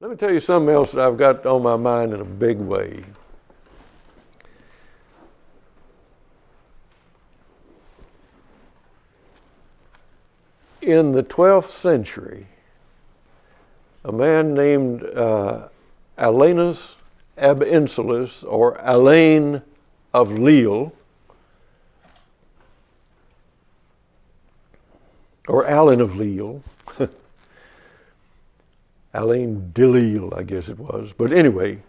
Let me tell you something else that I've got on my mind in a big way. In the 12th century, a man named Alanus ab Insulis, or Alain of Lille, or Alan of Lille, Alain de Lille, I guess it was. But anyway,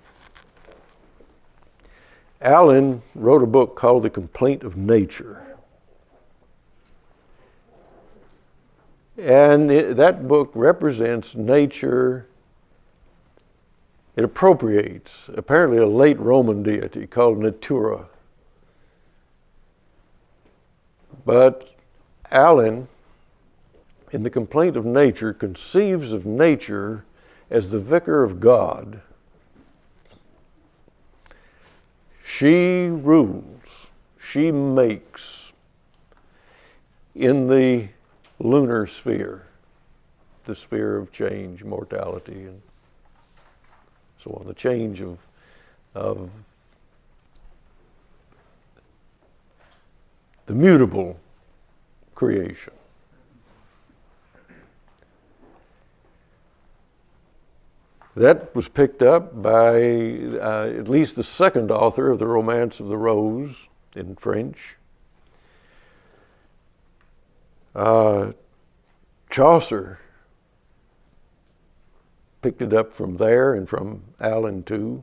Alan wrote a book called The Complaint of Nature. And that book represents nature. It appropriates, apparently, a late Roman deity called Natura. But Alan, in The Complaint of Nature, conceives of nature as the vicar of God. She rules, she makes in the lunar sphere, the sphere of change, mortality, and so on, the change of the mutable creation. That was picked up by at least the second author of the Romance of the Rose in French. Chaucer picked it up from there and from Alan too.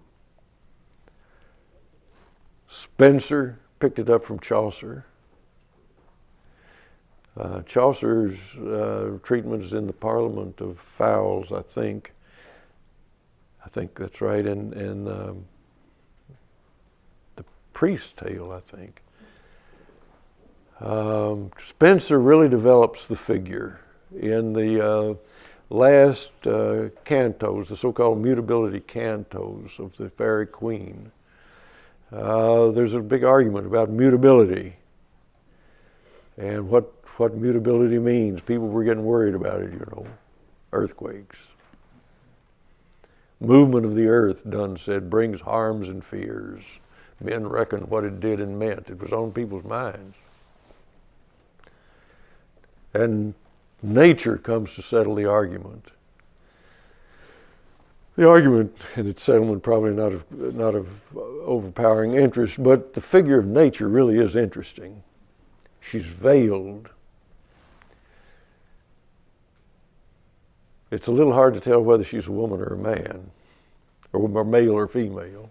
Spencer picked it up from Chaucer. Chaucer's treatment is in the Parliament of Fowls, I think. I think that's right, and the Priest's Tale, I think. Spencer really develops the figure in the last cantos, the so-called mutability cantos of the Faerie Queene. There's a big argument about mutability and what mutability means. People were getting worried about it, you know, earthquakes. Movement of the earth, Donne said, brings harms and fears. Men reckon what it did and meant. It was on people's minds. And nature comes to settle the argument. The argument and its settlement probably not of overpowering interest, but the figure of nature really is interesting. She's veiled. It's a little hard to tell whether she's a woman or a man, or male or female.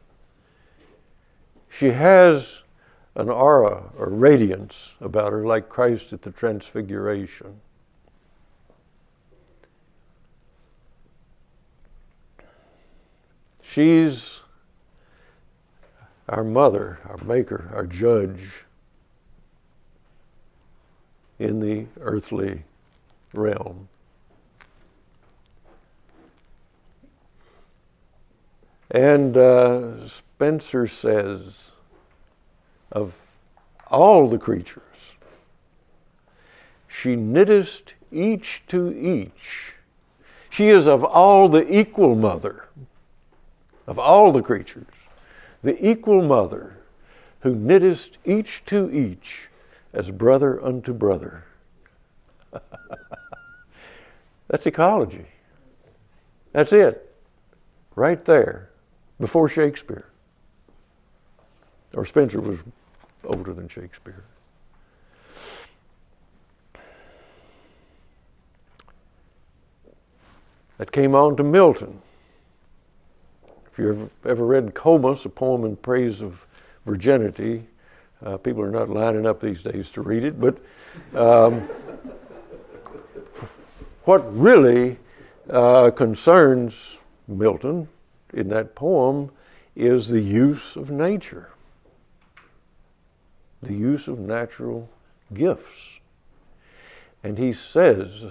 She has an aura or radiance about her like Christ at the Transfiguration. She's our mother, our maker, our judge in the earthly realm. And Spencer says of all the creatures, she knittest each to each. She is of all the equal mother, of all the creatures, the equal mother who knittest each to each as brother unto brother. That's ecology. That's it, right there. Before Shakespeare. Or Spencer was older than Shakespeare. That came on to Milton. If you've ever read Comus, a poem in praise of virginity, people are not lining up these days to read it, but what really concerns Milton in that poem is the use of nature, the use of natural gifts. And he says,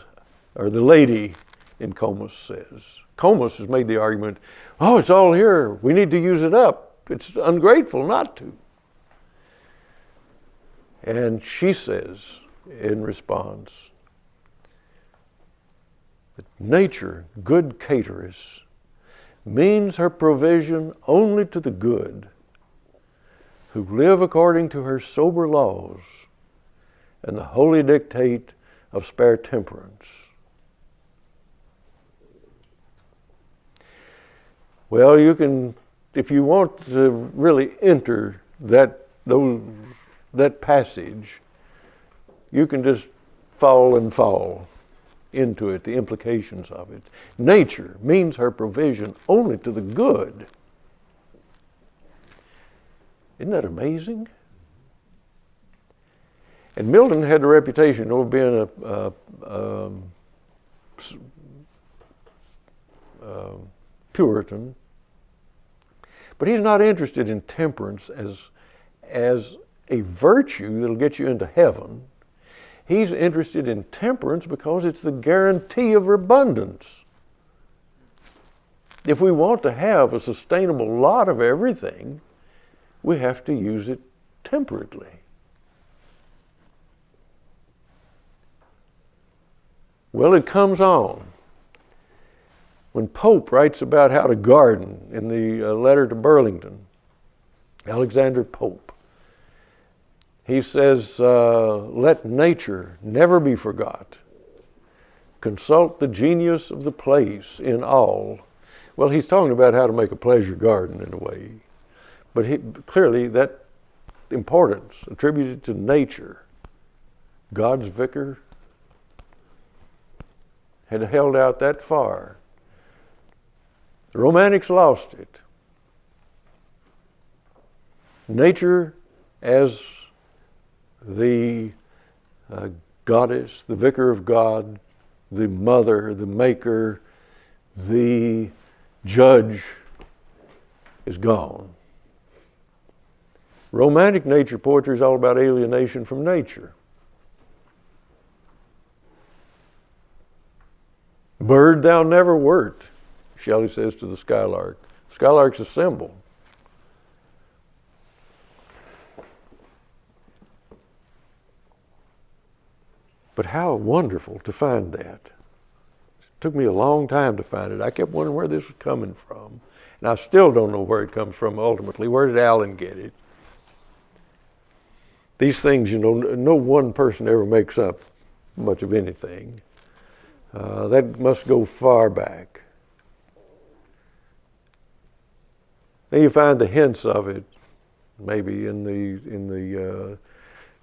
or the lady in Comus says, Comus has made the argument, oh, it's all here, we need to use it up. It's ungrateful not to. And she says in response that nature, good cateress, means her provision only to the good, who live according to her sober laws and the holy dictate of spare temperance. Well, you can, if you want to really enter that passage, you can just fall into it, the implications of it. Nature means her provision only to the good. Isn't that amazing? And Milton had a reputation of being a Puritan, but he's not interested in temperance as a virtue that'll get you into heaven. He's interested in temperance because it's the guarantee of abundance. If we want to have a sustainable lot of everything, we have to use it temperately. Well, it comes on. When Pope writes about how to garden in the letter to Burlington, Alexander Pope, he says, let nature never be forgot. Consult the genius of the place in all. Well, he's talking about how to make a pleasure garden in a way. But clearly that importance attributed to nature, God's vicar, had held out that far. The Romantics lost it. Nature as the goddess, the vicar of God, the mother, the maker, the judge is gone. Romantic nature poetry is all about alienation from nature. Bird thou never wert, Shelley says to the skylark. Skylark's a symbol. But how wonderful to find that. It took me a long time to find it. I kept wondering where this was coming from. And I still don't know where it comes from ultimately. Where did Alan get it? These things, no one person ever makes up much of anything. That must go far back. Then you find the hints of it, maybe in the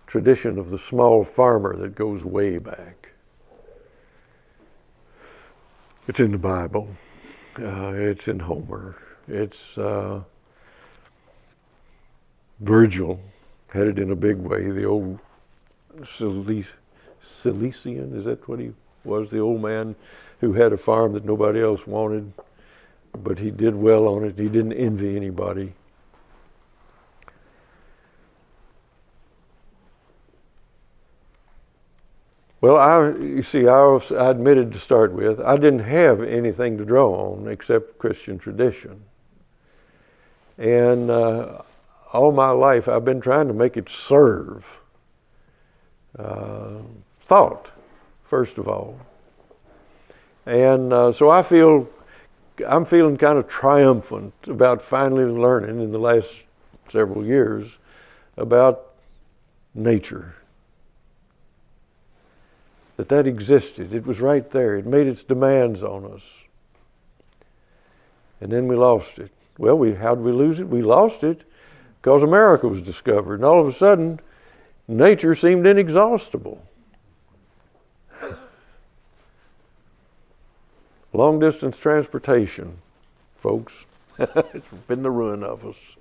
tradition of the small farmer that goes way back. It's in the Bible. It's in Homer. It's Virgil had it in a big way. The old Cilician, is that what he was? The old man who had a farm that nobody else wanted, but he did well on it. He didn't envy anybody. Well, I admitted to start with, I didn't have anything to draw on except Christian tradition. And all my life I've been trying to make it serve thought, first of all. And so I'm feeling kind of triumphant about finally learning in the last several years about nature. That existed. It was right there. It made its demands on us. And then we lost it. Well, how did we lose it? We lost it because America was discovered. And all of a sudden, nature seemed inexhaustible. Long distance transportation, folks. It's been the ruin of us.